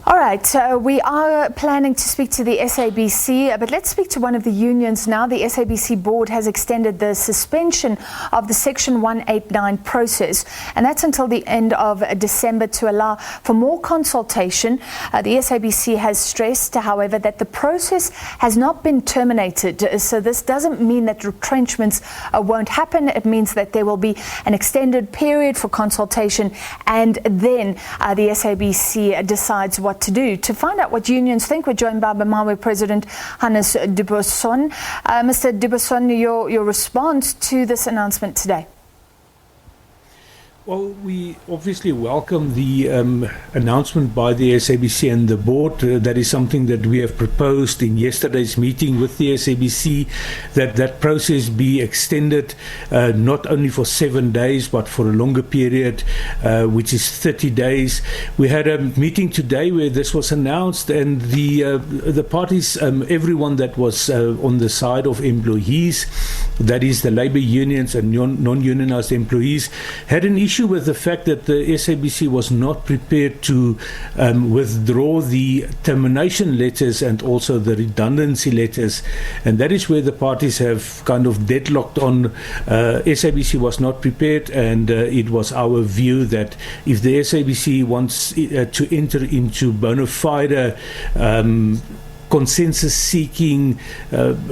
All right, so we are planning to speak to the SABC, but let's speak to one of the unions now. The SABC Board has extended the suspension of the Section 189 process, and that's until the end of December to allow for more consultation. The SABC has stressed, however, that the process has not been terminated, so this doesn't mean that retrenchments won't happen. It means that there will be an extended period for consultation, and then the SABC decides what to do. To find out what unions think, we're joined by BEMAWU President Buisson. Mr. Buisson, your response to this announcement today? Well, we obviously welcome the announcement by the SABC and the board. That is something that we have proposed in yesterday's meeting with the SABC, that process be extended not only for 7 days but for a longer period, which is 30 days. We had a meeting today where this was announced, and the parties, everyone that was on the side of employees, that is the labor unions and non-unionized employees, had an issue with the fact that the SABC was not prepared to withdraw the termination letters and also the redundancy letters, and that is where the parties have kind of deadlocked on. SABC was not prepared, and it was our view that if the SABC wants to enter into bona fide consensus-seeking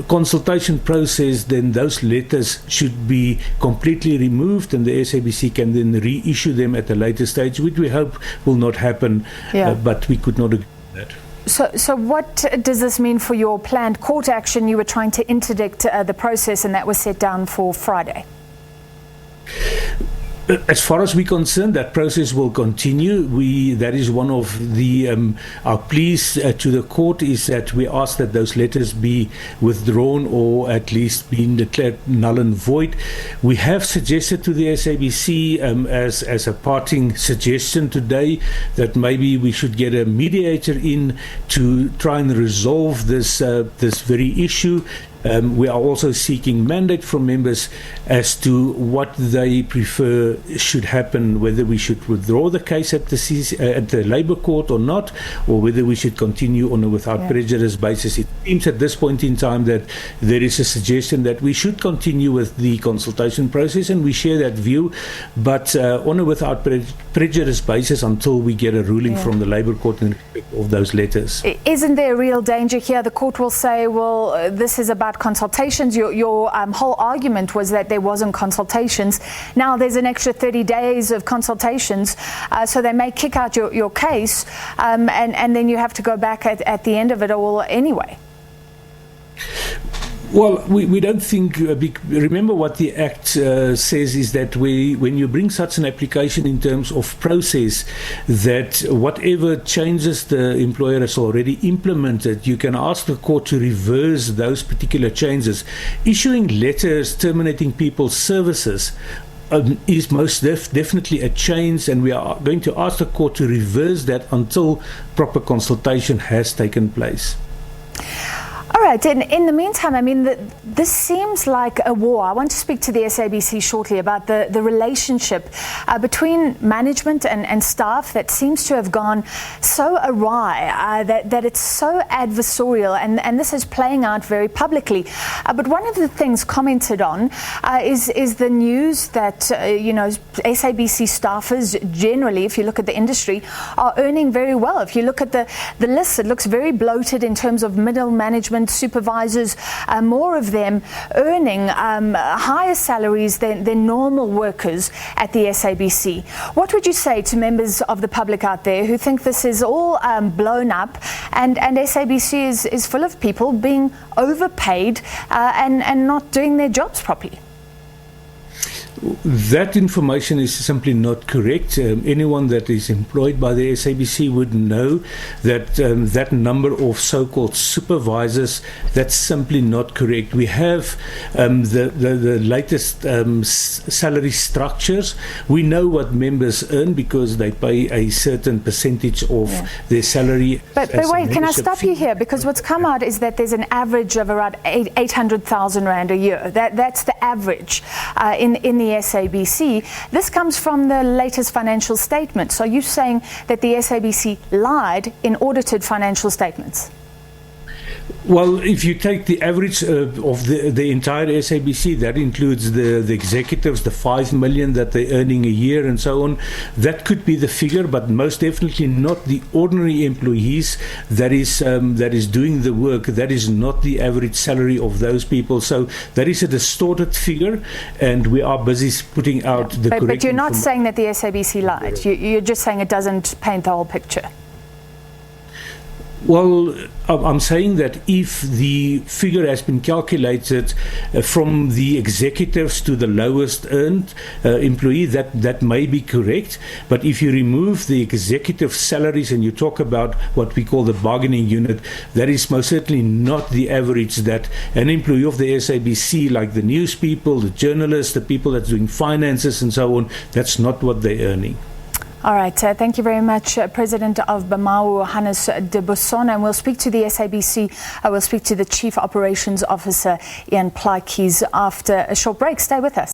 consultation process, then those letters should be completely removed, and the SABC can then reissue them at a later stage, which we hope will not happen, but we could not agree with that. So what does this mean for your planned court action? You were trying to interdict the process, and that was set down for Friday. As far as we're concerned, that process will continue. That is one of the our pleas to the court, is that we ask that those letters be withdrawn or at least be declared null and void. We have suggested to the SABC as a parting suggestion today that maybe we should get a mediator in to try and resolve this very issue. We are also seeking mandate from members as to what they prefer should happen, whether we should withdraw the case at the Labour Court or not, or whether we should continue on a without prejudice basis. It seems at this point in time that there is a suggestion that we should continue with the consultation process, and we share that view, but on a without prejudice basis until we get a ruling from the Labour Court in respect of those letters. Isn't there a real danger here? The court will say, well, this is about consultations. Your whole argument was that there wasn't consultations. Now there's an extra 30 days of consultations, so they may kick out your case, and then you have to go back at the end of it all anyway. Well, we don't think, remember what the Act says is that when you bring such an application in terms of process, that whatever changes the employer has already implemented, you can ask the court to reverse those particular changes. Issuing letters terminating people's services is most definitely a change, and we are going to ask the court to reverse that until proper consultation has taken place. All right, in the meantime, I mean, this seems like a war. I want to speak to the SABC shortly about the relationship between management and staff that seems to have gone so awry, that it's so adversarial, and this is playing out very publicly. But one of the things commented on is the news that, SABC staffers generally, if you look at the industry, are earning very well. If you look at the list, it looks very bloated in terms of middle management, supervisors, more of them earning higher salaries than normal workers at the SABC. What would you say to members of the public out there who think this is all blown up, and SABC is full of people being overpaid and not doing their jobs properly? That information is simply not correct. Anyone that is employed by the SABC would know that that number of so-called supervisors, that's simply not correct. We have the latest salary structures. We know what members earn because they pay a certain percentage of their salary. But wait, can I stop you here? Because what's come out is that there's an average of around 800,000 Rand a year. That's the average in the the SABC. This comes from the latest financial statement. So you're saying that the SABC lied in audited financial statements? Well, if you take the average of the entire SABC, that includes the executives, the 5 million that they're earning a year and so on, that could be the figure, but most definitely not the ordinary employees that is doing the work. That is not the average salary of those people. So that is a distorted figure, and we are busy putting out the correct. But you're not saying that the SABC lied. You're just saying it doesn't paint the whole picture. Well, I'm saying that if the figure has been calculated from the executives to the lowest earned employee, that may be correct. But if you remove the executive salaries and you talk about what we call the bargaining unit, that is most certainly not the average that an employee of the SABC, like the news people, the journalists, the people that's doing finances and so on, that's not what they're earning. All right, thank you very much, President of BEMAWU, Hannes de Buisson, and we'll speak to the SABC. We'll speak to the Chief Operations Officer, Ian Plaatjes, after a short break. Stay with us.